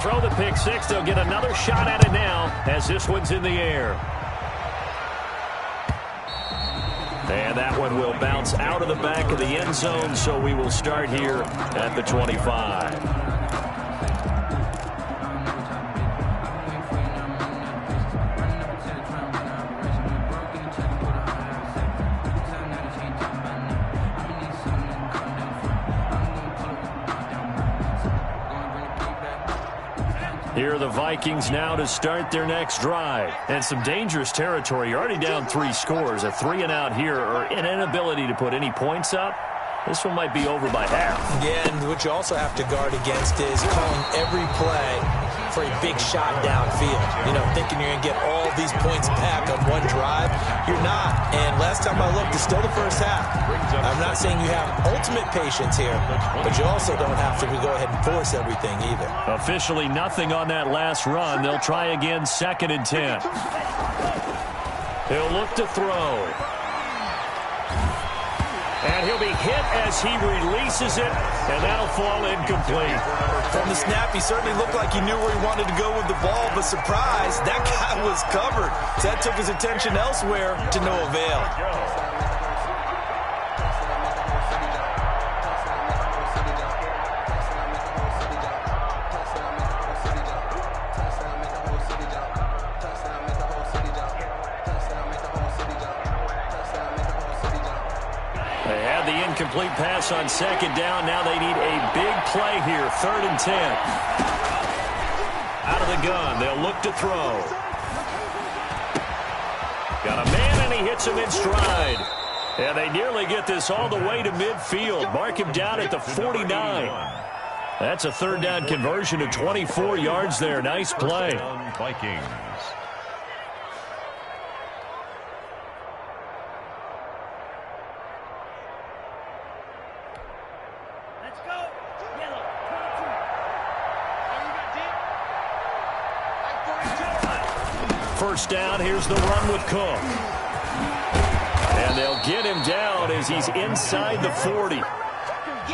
Throw the pick six. They'll get another shot at it now as this one's in the air. And that one will bounce out of the back of the end zone, so we will start here at the 25. Here are the Vikings now to start their next drive. And some dangerous territory. You're already down 3 scores. A 3-and-out here, or an inability to put any points up. This one might be over by half. Yeah, and what you also have to guard against is calling every play for a big shot downfield. You know, thinking you're going to get all these points back on one drive. You're not. And last time I looked, it's still the first half. I'm not saying you have ultimate patience here, but you also don't have to go ahead and force everything either. Officially nothing on that last run. They'll try again, 2nd and 10. He'll look to throw. And he'll be hit as he releases it, and that'll fall incomplete. From the snap, he certainly looked like he knew where he wanted to go with the ball, but surprise, that guy was covered. So that took his attention elsewhere to no avail. Incomplete pass on 2nd down. Now they need a big play here. 3rd and 10. Out of the gun. They'll look to throw. Got a man, and he hits him in stride. And they nearly get this all the way to midfield. Mark him down at the 49. That's a 3rd down conversion of 24 yards there. Nice play. Vikings. First down, here's the run with Cook. And they'll get him down as he's inside the 40.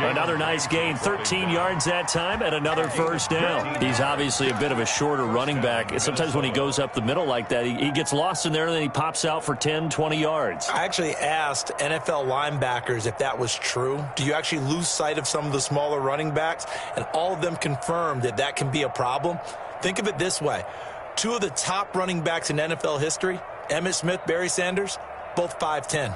Another nice gain, 13 yards that time, and another first down. He's obviously a bit of a shorter running back. Sometimes when he goes up the middle like that, he gets lost in there, and then he pops out for 10, 20 yards. I actually asked NFL linebackers if that was true. Do you actually lose sight of some of the smaller running backs? And all of them confirmed that that can be a problem. Think of it this way. 2 of the top running backs in NFL history, Emmitt Smith, Barry Sanders, both 5'10".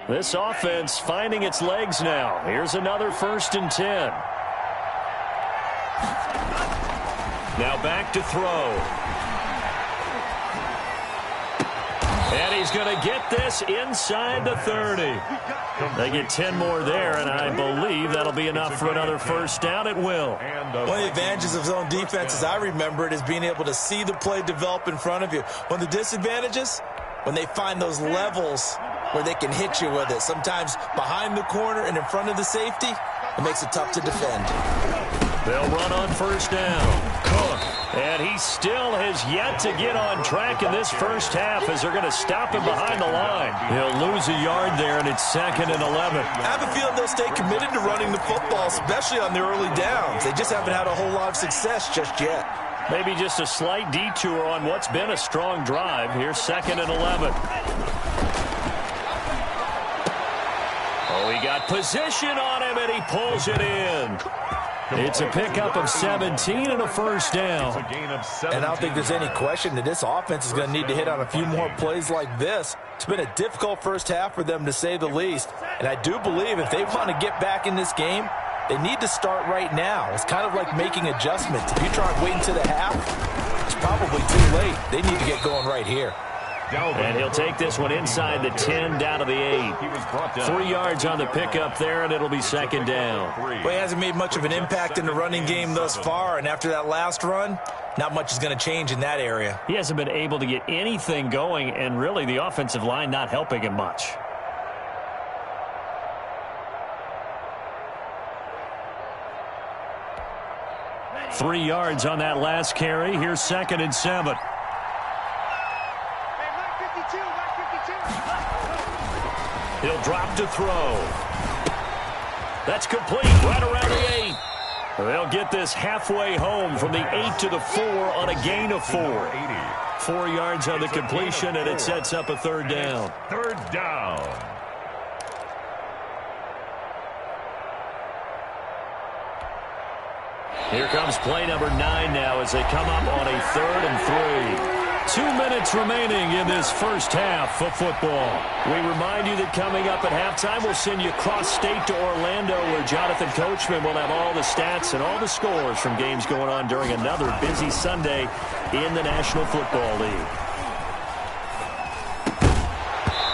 This offense finding its legs now. Here's another 1st and 10. Now back to throw. And he's going to get this inside the 30. They get 10 more there, and I believe that'll be enough for another first down. It will. One of the advantages of zone defense, as I remember it, is being able to see the play develop in front of you. One of the disadvantages, when they find those levels where they can hit you with it, sometimes behind the corner and in front of the safety, it makes it tough to defend. They'll run on first down. Cook. And he still has yet to get on track in this first half as they're going to stop him behind the line. He'll lose a yard there, and it's 2nd and 11. I have a feeling they'll stay committed to running the football, especially on their early downs. They just haven't had a whole lot of success just yet. Maybe just a slight detour on what's been a strong drive. Here's 2nd and 11. Oh, he got position on him, and he pulls it in. It's a pickup of 17 and a first down. And I don't think there's any question that this offense is going to need to hit on a few more plays like this. It's been a difficult first half for them, to say the least. And I do believe if they want to get back in this game, they need to start right now. It's kind of like making adjustments. If you try waiting to the half, it's probably too late. They need to get going right here. And he'll take this one inside the 10, down to the 8. 3 yards on the pickup there, and it'll be 2nd down. Well, he hasn't made much of an impact in the running game thus far, and after that last run, not much is going to change in that area. He hasn't been able to get anything going, and really the offensive line not helping him much. Three yards on that last carry. Here's 2nd and 7. He'll drop to throw. That's complete right around the 8. They'll get this halfway home from the 8 to the 4 on a gain of 4. 4 yards on the completion, and it sets up a third down. Third down. Here comes play number 9 now as they come up on a 3rd and 3. 2 minutes remaining in this first half of football. We remind you that coming up at halftime, we'll send you cross-state to Orlando, where Jonathan Coachman will have all the stats and all the scores from games going on during another busy Sunday in the National Football League.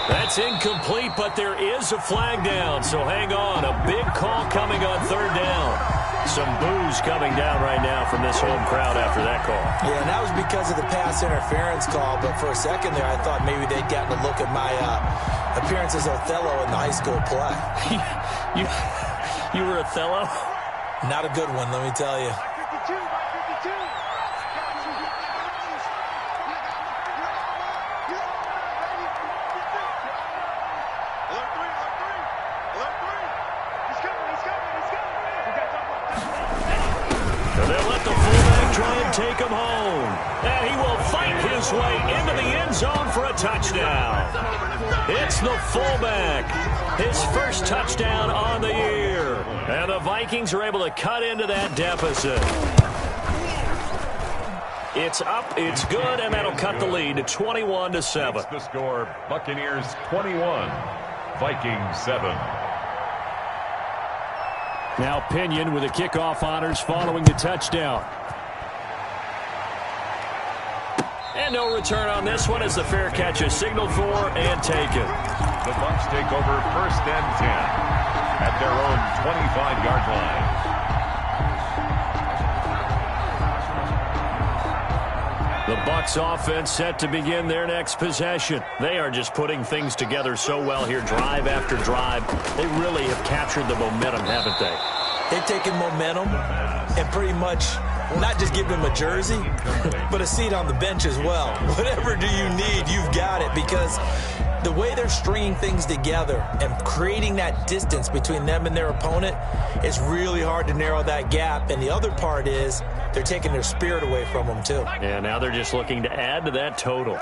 That's incomplete, but there is a flag down, so hang on. A big call coming on third down. Some boos coming down right now from this home crowd after that call. Yeah, and that was because of the pass interference call, but for a second there, I thought maybe they'd gotten a look at my appearance as Othello in the high school play. You were Othello? Not a good one, let me tell you. Take him home. And he will fight his way into the end zone for a touchdown. It's the fullback. His first touchdown on the year. And the Vikings are able to cut into that deficit. It's up, it's good, and that'll cut the lead to 21-7. That's the score, Buccaneers 21, Vikings 7. Now Pinion with the kickoff honors following the touchdown. And no return on this one as the fair catch is signaled for and taken. The Bucs take over 1st and 10 at their own 25-yard line. The Bucs offense set to begin their next possession. They are just putting things together so well here, drive after drive. They really have captured the momentum, haven't they? They've taken momentum and pretty much not just give them a jersey, but a seat on the bench as well. Whatever do you need, you've got it, because the way they're stringing things together and creating that distance between them and their opponent, it's really hard to narrow that gap. And the other part is they're taking their spirit away from them, too. And now they're just looking to add to that total.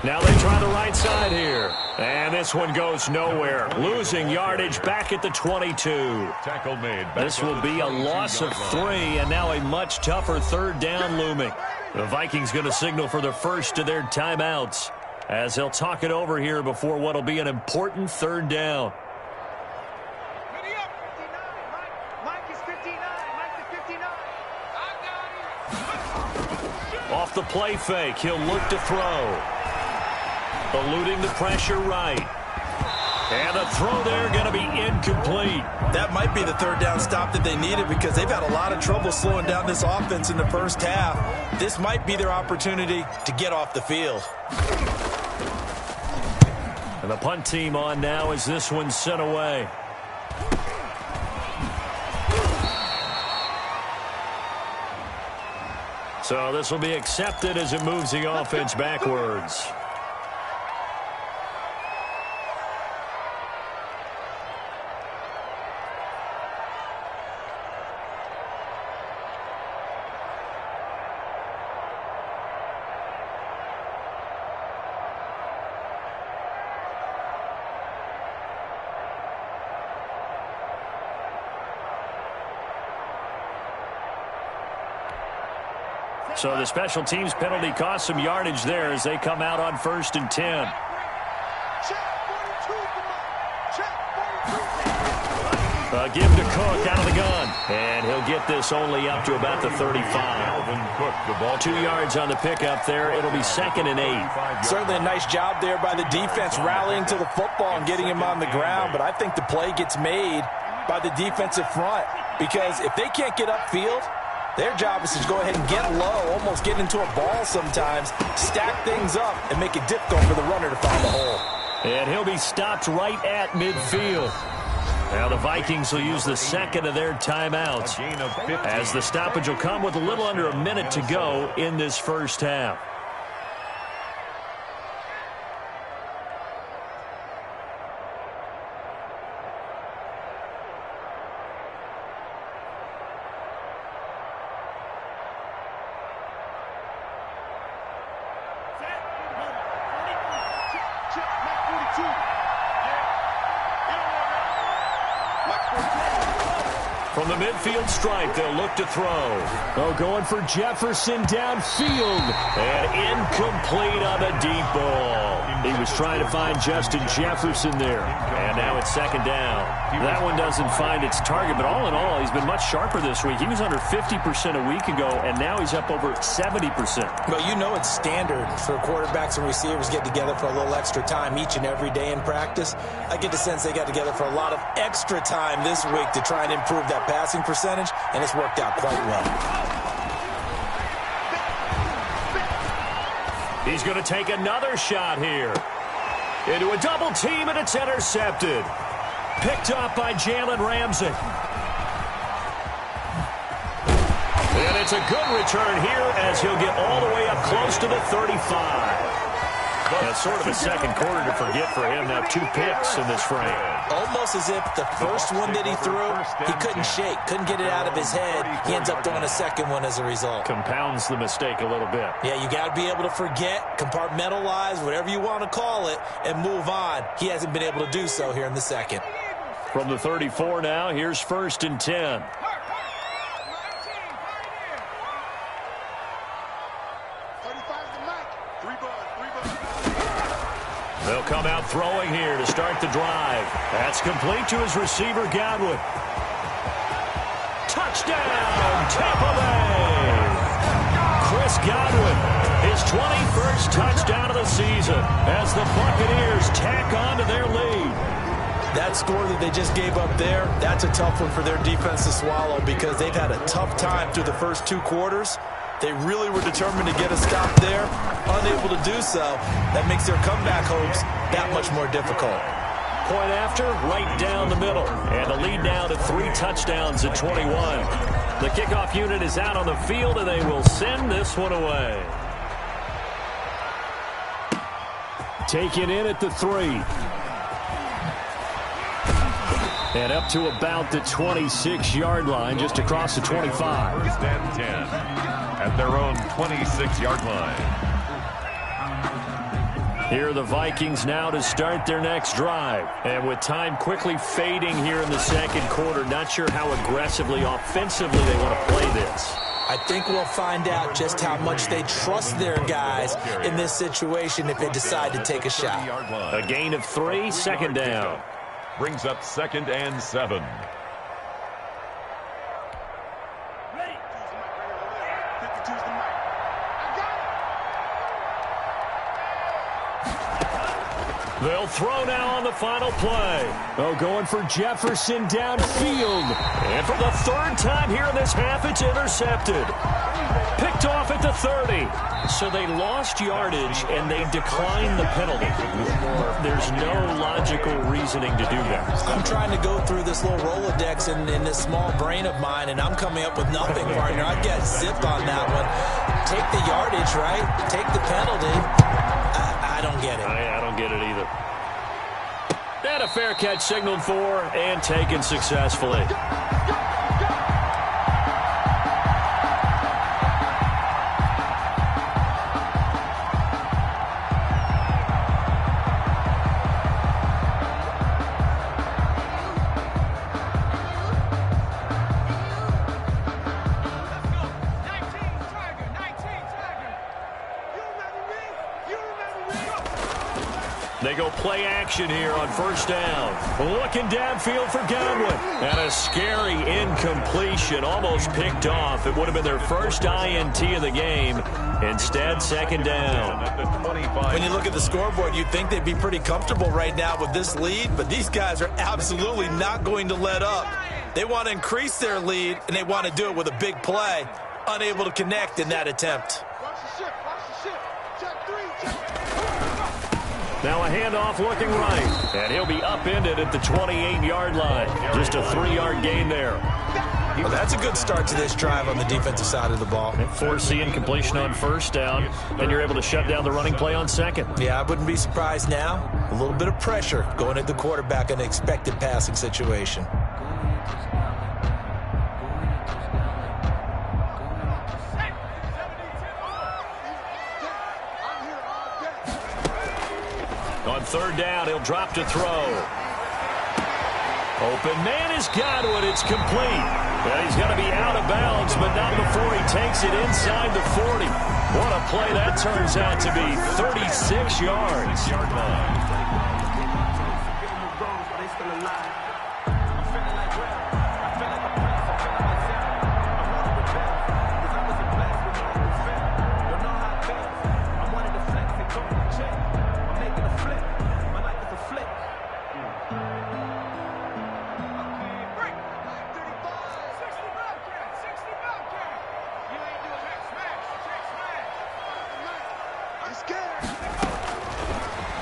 Now they try the right side here. And this one goes nowhere. Losing yardage back at the 22. Tackle made. This will be a loss of 3, and now a much tougher third down looming. The Vikings going to signal for the first of their timeouts as they'll talk it over here before what will be an important third down. Off the play fake, he'll look to throw. Eluding the pressure right. And the throw there going to be incomplete. That might be the third down stop that they needed, because they've had a lot of trouble slowing down this offense in the first half. This might be their opportunity to get off the field. And the punt team on now as this one's sent away. So this will be accepted as it moves the offense backwards. So the special teams penalty cost some yardage there as they come out on 1st and 10. Give to Cook out of the gun. And he'll get this only up to about the 35. 2 yards on the pickup there. It'll be 2nd and 8. Certainly a nice job there by the defense rallying to the football and getting him on the ground. But I think the play gets made by the defensive front, because if they can't get upfield, their job is to go ahead and get low, almost get into a ball sometimes, stack things up, and make it difficult for the runner to find the hole. And he'll be stopped right at midfield. Now the Vikings will use the second of their timeouts, as the stoppage will come with a little under a minute to go in this first half. From the midfield stripe, they'll look to throw. Oh, going for Jefferson downfield. And incomplete on the deep ball. He was trying to find Justin Jefferson there. And now it's second down. That one doesn't find its target, but all in all, he's been much sharper this week. He was under 50% a week ago, and now he's up over 70%. Well, you know it's standard for quarterbacks and receivers get together for a little extra time each and every day in practice. I get the sense they got together for a lot of extra time this week to try and improve that passing percentage, and it's worked out quite well. He's going to take another shot here. Into a double team, and it's intercepted. Picked up by Jalen Ramsey. And it's a good return here as he'll get all the way up close to the 35. That's sort of a second quarter to forget for him. Now 2 picks in this frame. Almost as if the first one that he threw, he couldn't shake, couldn't get it out of his head. He ends up throwing a second one as a result. Compounds the mistake a little bit. Yeah, you got to be able to forget, compartmentalize, whatever you want to call it, and move on. He hasn't been able to do so here in the second. From the 34 now, here's 1st and 10. They'll come out throwing here to start the drive. That's complete to his receiver, Godwin. Touchdown, Tampa Bay! Chris Godwin, his 21st touchdown of the season as the Buccaneers tack on to their lead. That score that they just gave up there, that's a tough one for their defense to swallow because they've had a tough time through the first 2 quarters. They really were determined to get a stop there, unable to do so. That makes their comeback hopes that much more difficult. Point after, right down the middle. And the lead now to 3 touchdowns at 21. The kickoff unit is out on the field, and they will send this one away. Taken in at the 3. And up to about the 26-yard line, just across the 25. 1st and 10 at their own 26-yard line. Here are the Vikings now to start their next drive. And with time quickly fading here in the second quarter, not sure how aggressively, offensively they want to play this. I think we'll find out just how much they trust their guys in this situation if they decide to take a shot. A gain of 3, second down. Brings up 2nd and 7. They'll throw now on the final play. Oh, going for Jefferson downfield. And for the 3rd time here in this half, it's intercepted. Picked off at the 30. So they lost yardage, and they declined the penalty. There's no logical reasoning to do that. I'm trying to go through this little Rolodex in this small brain of mine, and I'm coming up with nothing, partner. I got zipped on that one. Take the yardage, right? Take the penalty. I don't get it. I don't get it either. And a fair catch signaled for and taken successfully. They go play action here on 1st down. Looking downfield for Godwin. And a scary incompletion, almost picked off. It would have been their first INT of the game. Instead, 2nd down. When you look at the scoreboard, you'd think they'd be pretty comfortable right now with this lead, but these guys are absolutely not going to let up. They want to increase their lead, and they want to do it with a big play. Unable to connect in that attempt. Now a handoff looking right. And he'll be upended at the 28-yard line. Just a 3-yard gain there. Well, that's a good start to this drive on the defensive side of the ball. Forcing incompletion on first down, and you're able to shut down the running play on second. Yeah, I wouldn't be surprised now. A little bit of pressure going at the quarterback in an expected passing situation. On third down, he'll drop to throw. Open man has got it. It's complete. Well, he's going to be out of bounds, but not before he takes it inside the 40. What a play that turns out to be. 36 yards.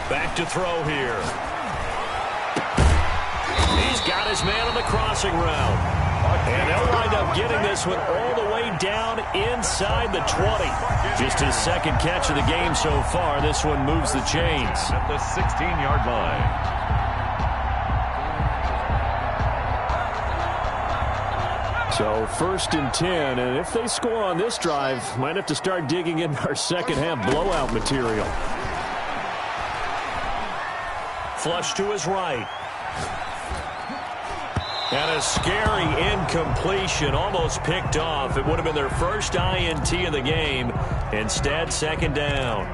Back to throw here. He's got his man on the crossing route. And they'll wind up getting this one all the way down inside the 20. Just his second catch of the game so far. This one moves the chains. At the 16-yard line. So 1st and 10, and if they score on this drive, might have to start digging in our second half blowout material. Flush to his right. And a scary incompletion, almost picked off. It would have been their first INT of the game. Instead, second down.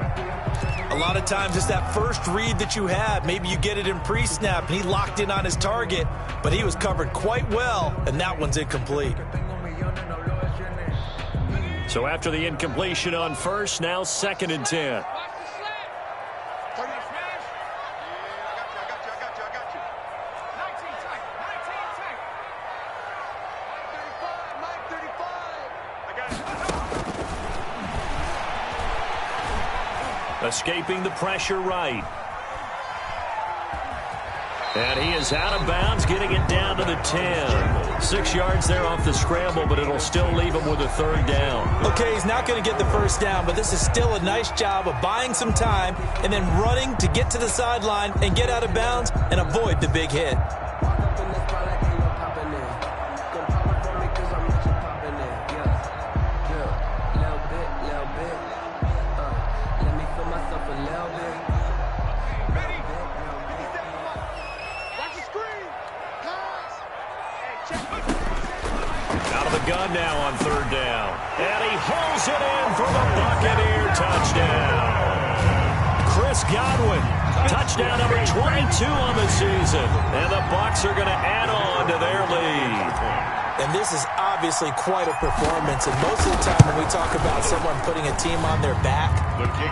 A lot of times it's that first read that you have. Maybe you get it in pre-snap, and he locked in on his target, but he was covered quite well, and that one's incomplete. So after the incompletion on first, now 2nd and 10. Escaping the pressure right. And he is out of bounds, getting it down to the 10. 6 yards there off the scramble, but it'll still leave him with a third down. Okay, he's not going to get the first down, but this is still a nice job of buying some time and then running to get to the sideline and get out of bounds and avoid the big hit. Gun now on third down. And he hauls it in for the Buccaneer touchdown. Chris Godwin, touchdown number 22 on the season. And the Bucs are going to add on to their lead. And this is obviously quite a performance. And most of the time when we talk about someone putting a team on their back,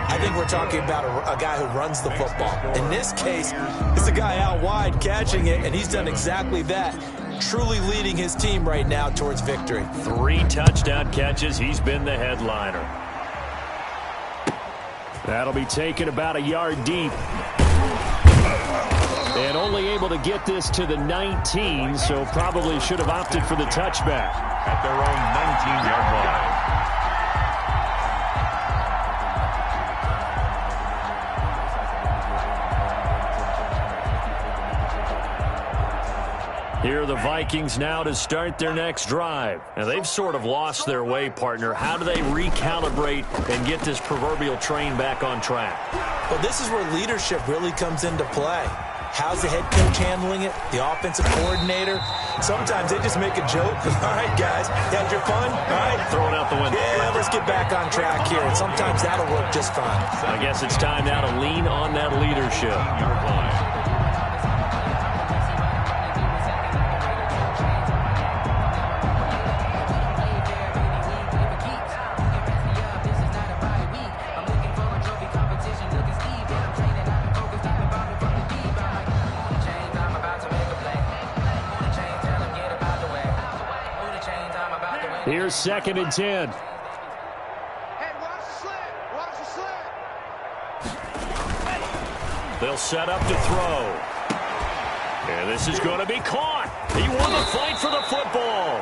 I think we're talking about a guy who runs the football. In this case, it's a guy out wide catching it, and he's done exactly that. Truly leading his team right now towards victory. 3 touchdown catches. He's been the headliner. That'll be taken about a yard deep. And only able to get this to the 19, so probably should have opted for the touchback. At their own 19-yard line. Here are the Vikings now to start their next drive. And they've sort of lost their way, partner. How do they recalibrate and get this proverbial train back on track? Well, this is where leadership really comes into play. How's the head coach handling it? The offensive coordinator? Sometimes they just make a joke. All right, guys, had your fun? All right. Throw it out the window. Yeah, let's get back on track here. And sometimes that'll work just fine. I guess it's time now to lean on that leadership. Yard line. Here's 2nd and 10. They'll set up to throw. And this is going to be caught. He won the fight for the football.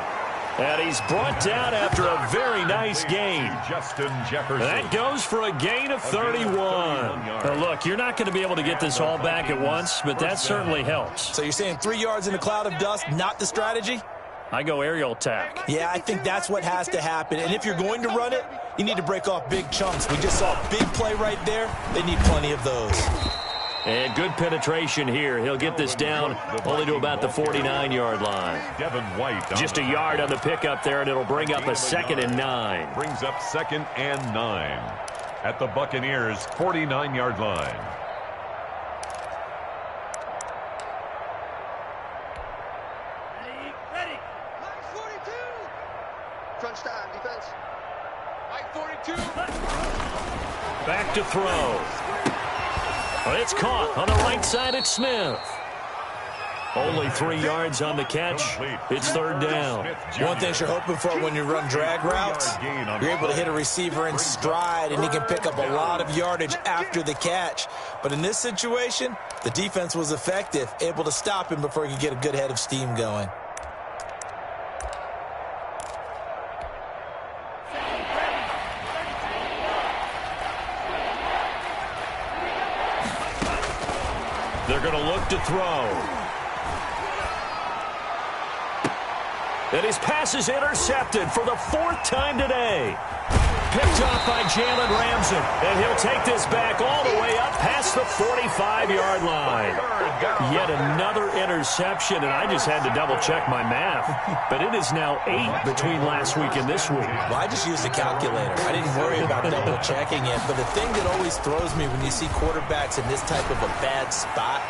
And he's brought down after a very nice gain. Justin Jefferson. That goes for a gain of 31. Now look, you're not going to be able to get this all back at once, but that certainly helps. So you're saying 3 yards in a cloud of dust, not the strategy? I go aerial attack. Yeah, I think that's what has to happen. And if you're going to run it, you need to break off big chunks. We just saw a big play right there. They need plenty of those. And good penetration here. He'll get this down only to about the 49-yard line. Devin White. Just a yard on the pickup there, and it'll bring up a 2nd and 9. Brings up 2nd and 9 at the Buccaneers' 49-yard line. Ready. Line 42. Crunch time, defense. Line 42. Back to throw. Well, it's caught on the right side at Smith. Only 3 yards on the catch. It's 3rd down. One thing you're hoping for when you run drag routes, you're able to hit a receiver in stride, and he can pick up a lot of yardage after the catch. But in this situation, the defense was effective, able to stop him before he could get a good head of steam going. They're going to look to throw. And his pass is intercepted for the 4th time today. Picked off by Jalen Ramsey. And he'll take this back all the way up past the 45-yard line. Yet another interception, and I just had to double-check my math. But it is now 8 between last week and this week. Well, I just used a calculator. I didn't worry about double-checking it. But the thing that always throws me when you see quarterbacks in this type of a bad spot,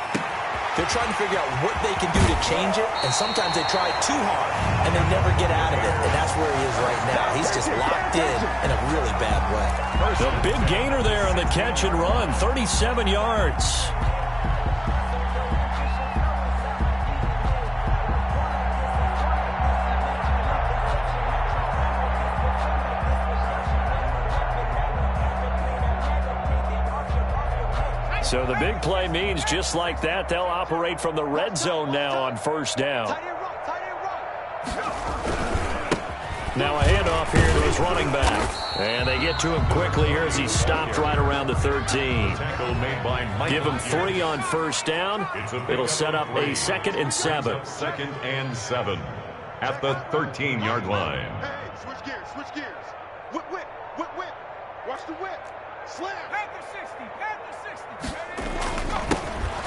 they're trying to figure out what they can do to change it, and sometimes they try too hard, and they never get out of it, and that's where he is right now. He's just locked in a really bad way. The big gainer there on the catch and run, 37 yards. So the big play means just like that, they'll operate from the red zone now on 1st down. Now a handoff here to his running back. And they get to him quickly here as he's stopped right around the 13. Give him 3 on 1st down. It'll set up a 2nd and 7. 2nd and 7 at the 13-yard line. Hey, switch gears. Whip. Watch the whip. Slam. Panther 60.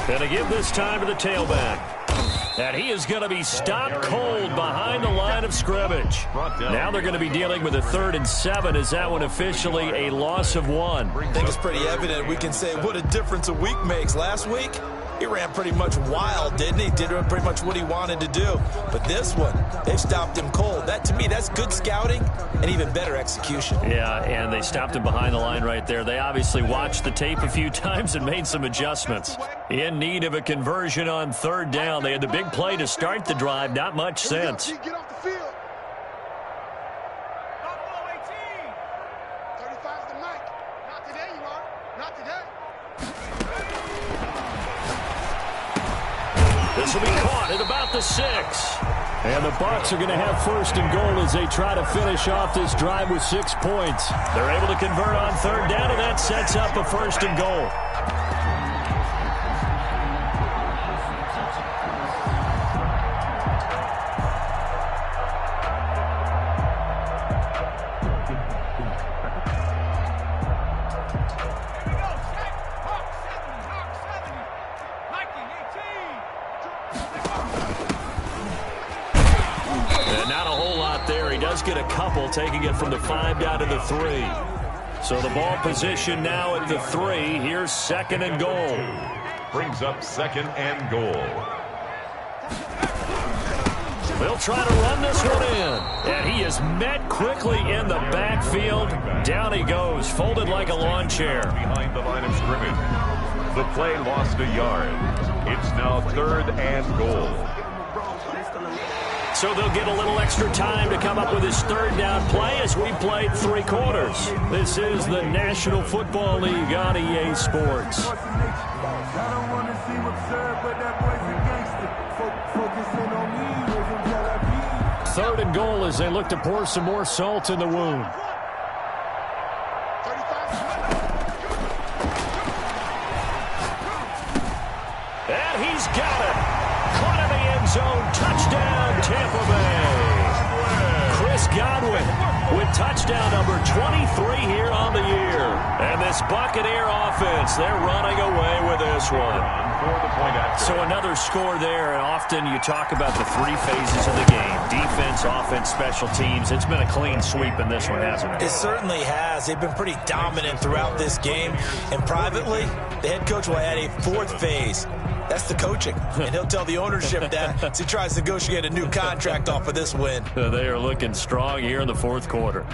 And to give this time to the tailback. And he is going to be stopped cold behind the line of scrimmage. Now they're going to be dealing with a 3rd and 7. Is that one officially a loss of 1? I think it's pretty evident. We can say what a difference a week makes. Last week, he ran pretty much wild, didn't he? Did pretty much what he wanted to do. But this one, they've stopped him cold. That, to me, that's good scouting and even better execution. Yeah, and they stopped him behind the line right there. They obviously watched the tape a few times and made some adjustments. In need of a conversion on 3rd down. They had the big play to start the drive. Not much since. Get off the field. 35's the mic. Not today, you are. Not today. This will be caught at about the 6. And the Bucs are going to have 1st and goal as they try to finish off this drive with 6 points. They're able to convert on 3rd down, and that sets up a 1st and goal. Get a couple, taking it from the 5 down to the 3. So the ball position now at the 3. Here's 2nd and goal. Brings up 2nd and goal. They'll try to run this one in. And he is met quickly in the backfield. Down he goes, folded like a lawn chair. Behind the line of scrimmage. The play lost a yard. It's now 3rd and goal. So they'll get a little extra time to come up with his third down play as we played 3 quarters. This is the National Football League on EA Sports. Third and goal as they look to pour some more salt in the wound. And he's got it. Caught in the end zone. Touchdown, Tampa Bay. Chris Godwin with touchdown number 23 here on the year. And this Buccaneer offense, they're running away with this one. So another score there, and often you talk about the 3 phases of the game. Defense, offense, special teams. It's been a clean sweep in this one, hasn't it? It certainly has. They've been pretty dominant throughout this game. And privately, the head coach will add a 4th phase. That's the coaching. And he'll tell the ownership that as he tries to negotiate a new contract off of this win. They are looking strong here in the 4th quarter.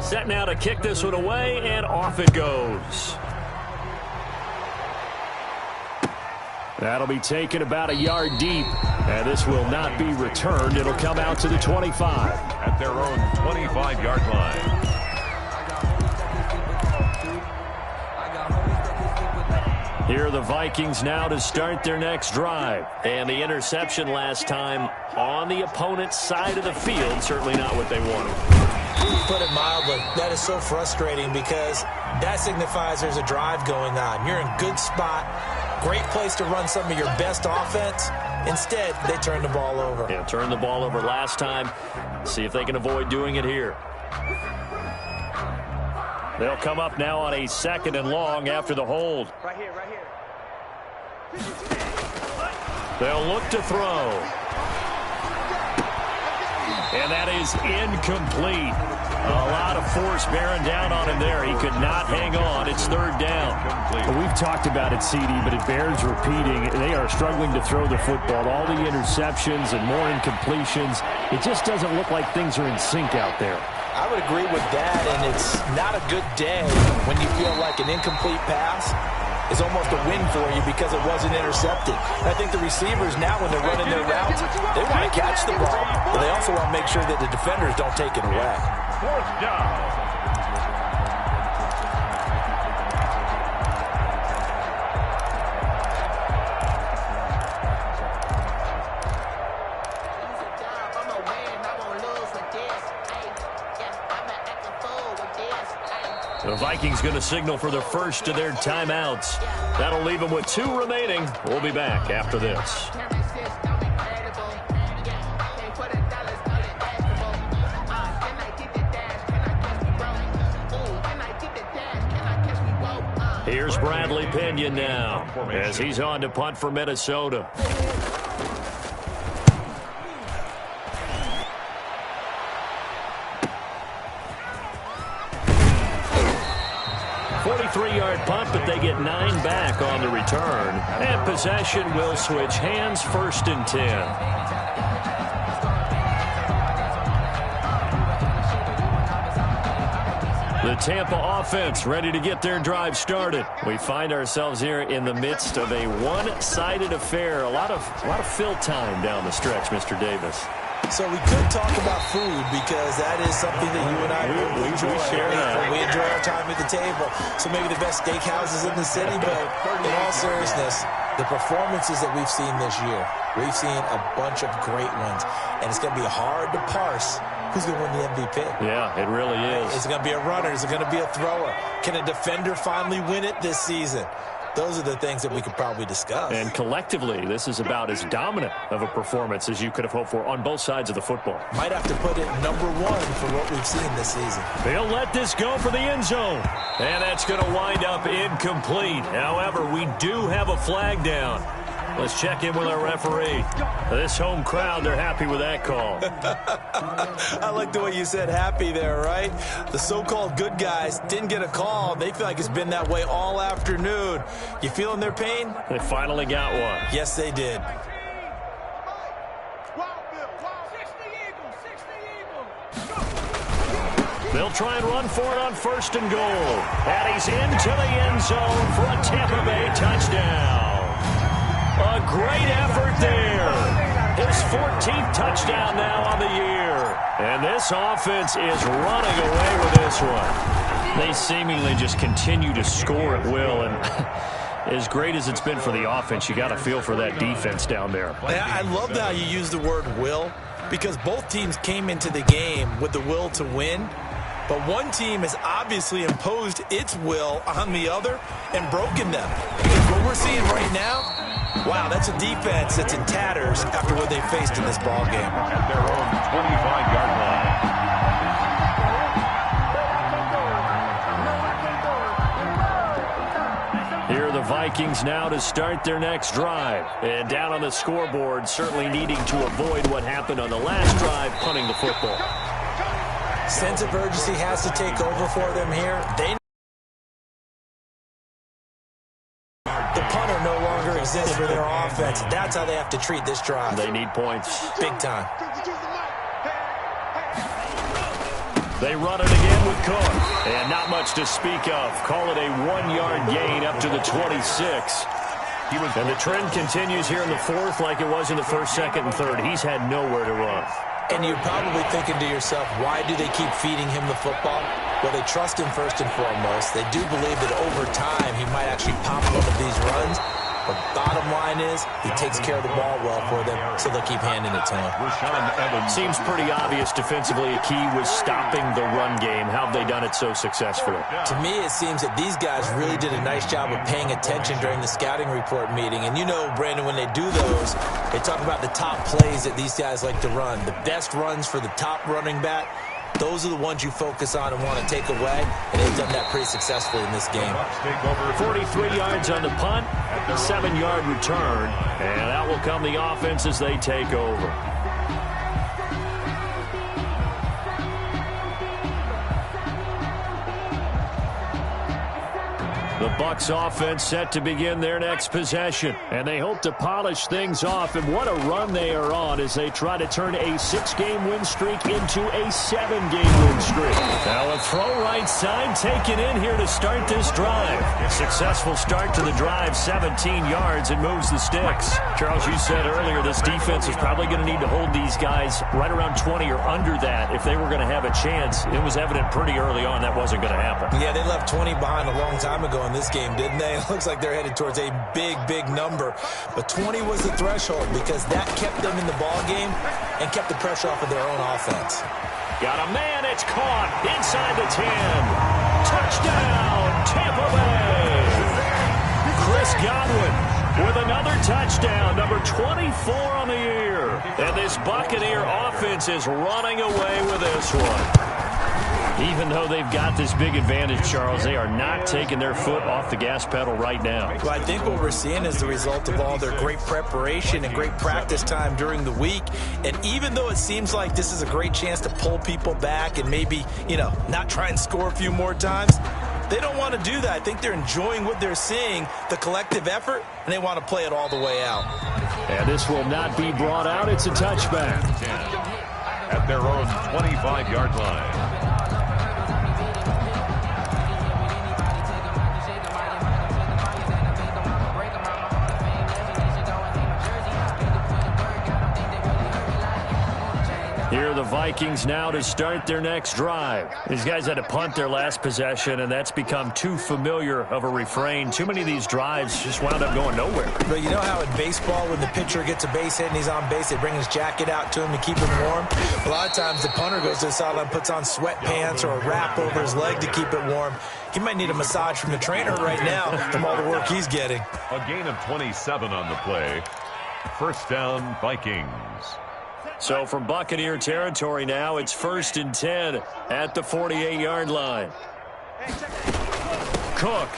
Set now to kick this one away, and off it goes. That'll be taken about a yard deep, and this will not be returned. It'll come out to the 25. At their own 25-yard line. Here are the Vikings now to start their next drive. And the interception last time on the opponent's side of the field, certainly not what they wanted. Put it mildly, that is so frustrating because that signifies there's a drive going on. You're in good spot, great place to run some of your best offense. Instead, they turn the ball over. Yeah, turned the ball over last time. See if they can avoid doing it here. They'll come up now on a 2nd and long after the hold. Right here, right here. They'll look to throw. And that is incomplete. A lot of force bearing down on him there. He could not hang on. It's 3rd down. Well, we've talked about it, CD, but it bears repeating. They are struggling to throw the football. All the interceptions and more incompletions. It just doesn't look like things are in sync out there. I would agree with that, and it's not a good day when you feel like an incomplete pass is almost a win for you because it wasn't intercepted. And I think the receivers now, when they're running their routes, they want to catch the ball, but they also want to make sure that the defenders don't take it away. 4th down. The Vikings going to signal for the first of their timeouts. That'll leave them with 2 remaining. We'll be back after this. Here's Bradley Pinion now as he's on to punt for Minnesota. Three-yard punt, but they get 9 back on the return. And possession will switch hands, 1st and 10. The Tampa offense ready to get their drive started. We find ourselves here in the midst of a one-sided affair. A lot of fill time down the stretch, Mr. Davis. So we could talk about food because that is something that you and I really enjoy. We enjoy our time at the table. So maybe the best steakhouses in the city, but in all seriousness, the performances that we've seen this year, we've seen a bunch of great ones. And it's going to be hard to parse who's going to win the MVP. Yeah, it really is. Is it going to be a runner? Is it going to be a thrower? Can a defender finally win it this season? Those are the things that we could probably discuss. And collectively, this is about as dominant of a performance as you could have hoped for on both sides of the football. Might have to put it number 1 for what we've seen this season. They'll let this go for the end zone. And that's going to wind up incomplete. However, we do have a flag down. Let's check in with our referee. This home crowd, they're happy with that call. I like the way you said happy there, right? The so-called good guys didn't get a call. They feel like it's been that way all afternoon. You feeling their pain? They finally got one. Yes, they did. They'll try and run for it on 1st and goal. And he's into the end zone for a Tampa Bay touchdown. A great effort there. His 14th touchdown now on the year. And this offense is running away with this one. They seemingly just continue to score at will. And as great as it's been for the offense, you got to feel for that defense down there. I love how you use the word will, because both teams came into the game with the will to win. But one team has obviously imposed its will on the other and broken them. Because what we're seeing right now, wow, that's a defense that's in tatters after what they faced in this ball game. At their own 25-yard line. Here are the Vikings now to start their next drive. And down on the scoreboard, certainly needing to avoid what happened on the last drive, punting the football. Sense of urgency has to take over for them here. The punter no longer exists for their offense. That's how they have to treat this drive. They need points. Big time. They run it again with Cook. And not much to speak of. Call it a 1-yard gain up to the 26. And the trend continues here in the 4th like it was in the 1st, 2nd, and 3rd. He's had nowhere to run. And you're probably thinking to yourself, why do they keep feeding him the football? Well, they trust him first and foremost. They do believe that over time he might actually pop one of these runs. But bottom line is, he takes care of the ball well for them, so they'll keep handing it to him. Seems pretty obvious defensively. A key was stopping the run game. How have they done it so successfully? To me, it seems that these guys really did a nice job of paying attention during the scouting report meeting. And you know, Brandon, when they do those, they talk about the top plays that these guys like to run. The best runs for the top running back. Those are the ones you focus on and want to take away, and they've done that pretty successfully in this game. 43 yards on the punt, 7-yard return, and out will come the offense as they take over. The Bucs offense set to begin their next possession, and they hope to polish things off. And what a run they are on as they try to turn a 6-game win streak into a 7-game win streak. Now a throw right side taken in here to start this drive. Successful start to the drive, 17 yards, and moves the sticks. Charles, you said earlier this defense is probably going to need to hold these guys right around 20 or under that if they were going to have a chance. It was evident pretty early on that wasn't going to happen. Yeah, they left 20 behind a long time ago in this game, didn't they? It looks like they're headed towards a big, big number. But 20 was the threshold because that kept them in the ball game and kept the pressure off of their own offense. Got a man, it's caught inside the 10. Touchdown, Tampa Bay. Chris Godwin with another touchdown, number 24 on the year. And this Buccaneer offense is running away with this one. Even though they've got this big advantage, Charles, they are not taking their foot off the gas pedal right now. Well, I think what we're seeing is the result of all their great preparation and great practice time during the week. And even though it seems like this is a great chance to pull people back and maybe, not try and score a few more times, they don't want to do that. I think they're enjoying what they're seeing, the collective effort, and they want to play it all the way out. And this will not be brought out. It's a touchback. At their own 25-yard line. Here are the Vikings now to start their next drive. These guys had to punt their last possession, and that's become too familiar of a refrain. Too many of these drives just wound up going nowhere. But you know how in baseball, when the pitcher gets a base hit and he's on base, they bring his jacket out to him to keep him warm? A lot of times the punter goes to the sideline, puts on sweatpants or a wrap over his leg to keep it warm. He might need a massage from the trainer right now from all the work he's getting. A gain of 27 on the play. First down, Vikings. So from Buccaneer territory now, it's 1st and 10 at the 48-yard line. Cook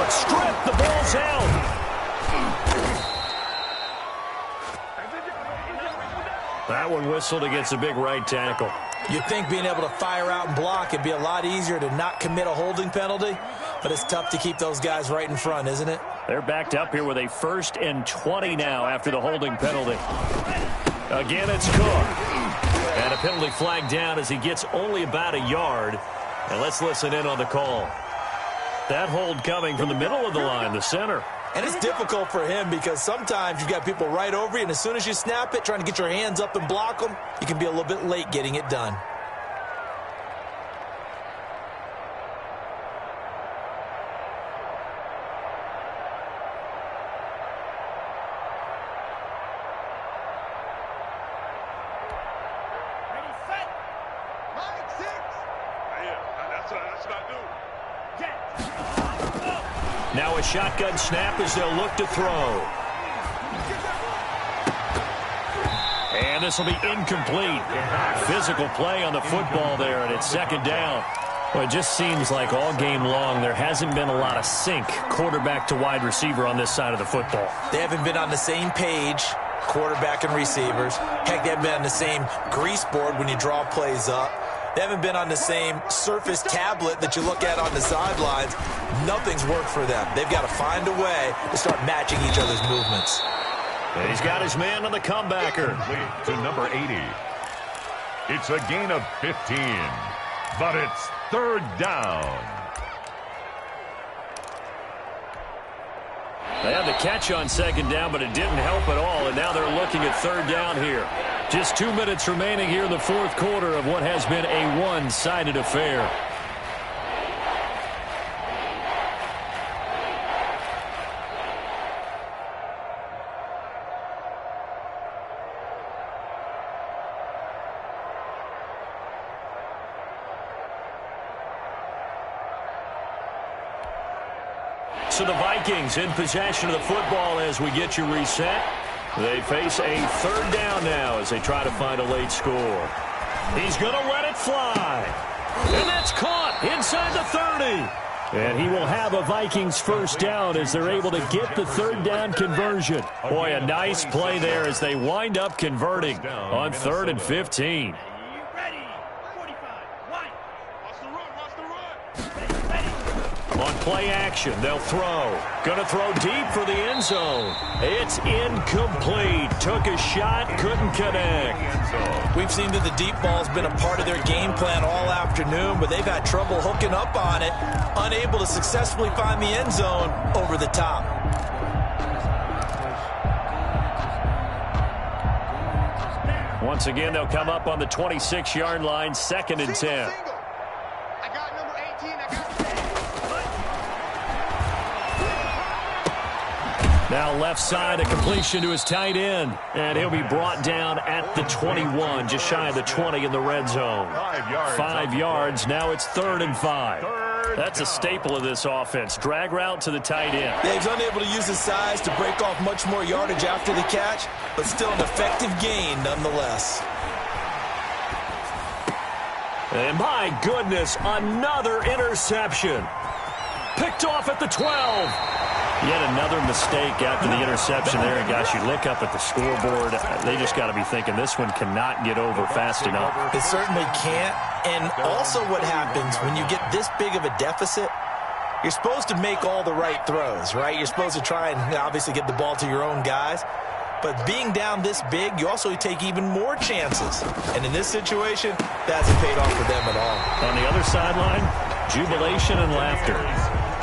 stripped. The ball's out. That one whistled against a big right tackle. You'd think being able to fire out and block would be a lot easier to not commit a holding penalty, but it's tough to keep those guys right in front, isn't it? They're backed up here with a 1st and 20 now after the holding penalty. Again, it's Cook. And a penalty flag down as he gets only about a yard. And let's listen in on the call. That hold coming from the middle of the line, the center. And it's difficult for him because sometimes you've got people right over you, and as soon as you snap it, trying to get your hands up and block them, you can be a little bit late getting it done. Now a shotgun snap as they'll look to throw. And this will be incomplete. Physical play on the football there, and it's second down. Well, it just seems like all game long there hasn't been a lot of sync quarterback to wide receiver on this side of the football. They haven't been on the same page, quarterback and receivers. Heck, they haven't been on the same grease board when you draw plays up. They haven't been on the same surface tablet that you look at on the sidelines. Nothing's worked for them. They've got to find a way to start matching each other's movements. And he's got his man on the comebacker. To number 80. It's a gain of 15, but it's third down. They had the catch on second down, but it didn't help at all, and now they're looking at third down here. Just 2 minutes remaining here in the fourth quarter of what has been a one-sided affair. So the Vikings in possession of the football as we get you reset. They face a third down now as they try to find a late score. He's going to let it fly. And that's caught inside the 30. And he will have a Vikings first down as they're able to get the third down conversion. Boy, a nice play there as they wind up converting on 3rd and 15. On play action, they'll throw. Going to throw deep for the end zone. It's incomplete. Took a shot, couldn't connect. We've seen that the deep ball's been a part of their game plan all afternoon, but they've had trouble hooking up on it, unable to successfully find the end zone over the top. Once again, they'll come up on the 26-yard line, 2nd and 10. Now left side, a completion to his tight end. And he'll be brought down at the 21, just shy of the 20 in the red zone. 5 yards. Now it's 3rd and 5. That's a staple of this offense. Drag route to the tight end. Yeah, he's unable to use his size to break off much more yardage after the catch, but still an effective gain nonetheless. And my goodness, another interception. Picked off at the 12. Yet another mistake after the interception there. And gosh, you look up at the scoreboard, they just got to be thinking this one cannot get over fast enough. It certainly can't. And also what happens when you get this big of a deficit, you're supposed to make all the right throws, right? You're supposed to try and obviously get the ball to your own guys. But being down this big, you also take even more chances. And in this situation, that hasn't paid off for them at all. On the other sideline, jubilation and laughter.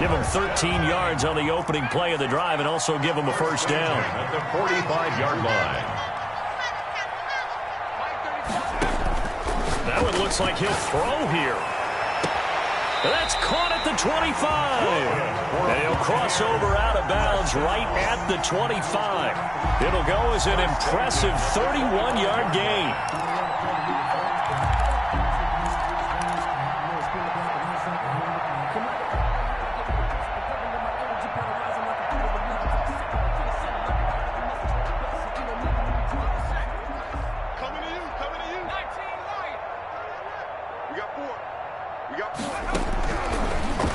Give them 13 yards on the opening play of the drive and also give them a first down. At the 45-yard line. That one looks like he'll throw here. That's caught at the 25. And he'll cross over out of bounds right at the 25. It'll go as an impressive 31-yard gain.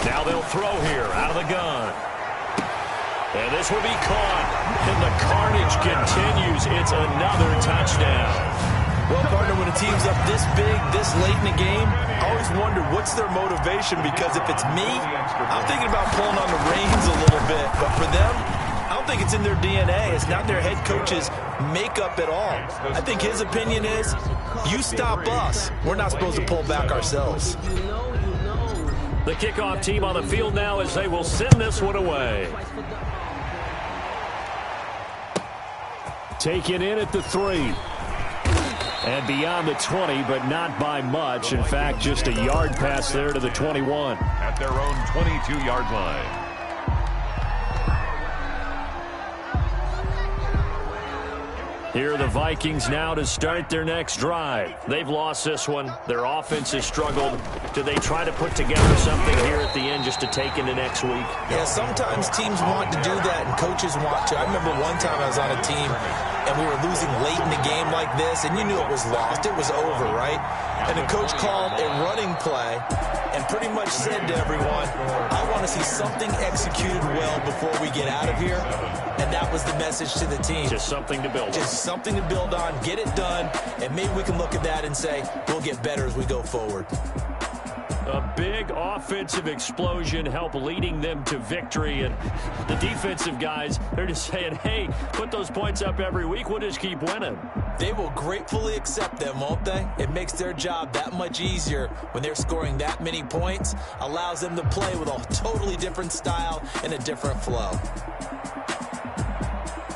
Now they'll throw here out of the gun. And this will be caught. And the carnage continues. It's another touchdown. Well, partner, when a team's up this big, this late in the game, I always wonder what's their motivation, because if it's me, I'm thinking about pulling on the reins a little bit. But for them, I'm don't think it's in their DNA. It's not their head coach's makeup at all. I think his opinion is, you stop us, we're not supposed to pull back ourselves. The kickoff team on the field now as they will send this one away. Taken in at the 3. And beyond the 20, but not by much. In fact, just a yard pass there to the 21. At their own 22-yard line. Here are the Vikings now to start their next drive. They've lost this one. Their offense has struggled. Do they try to put together something here at the end just to take into next week? Yeah, sometimes teams want to do that and coaches want to. I remember one time I was on a team and we were losing late in the game like this, and you knew it was lost. It was over, right? And the coach called a running play and pretty much said to everyone, I want to see something executed well before we get out of here. And that was the message to the team. Just something to build on. Just something to build on, get it done, and maybe we can look at that and say, we'll get better as we go forward. A big offensive explosion helped leading them to victory. And the defensive guys, they're just saying, hey, put those points up every week. We'll just keep winning. They will gratefully accept them, won't they? It makes their job that much easier when they're scoring that many points. Allows them to play with a totally different style and a different flow.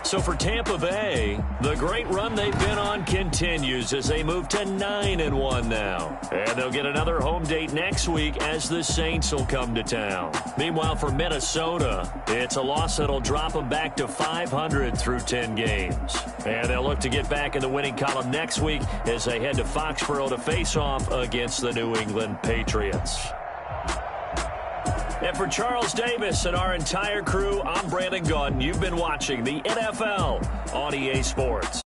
So for Tampa Bay, the great run they've been on continues as they move to 9-1 now. And they'll get another home date next week as the Saints will come to town. Meanwhile, for Minnesota, it's a loss that'll drop them back to 500 through 10 games. And they'll look to get back in the winning column next week as they head to Foxborough to face off against the New England Patriots. And for Charles Davis and our entire crew, I'm Brandon Gaudin. You've been watching the NFL on EA Sports.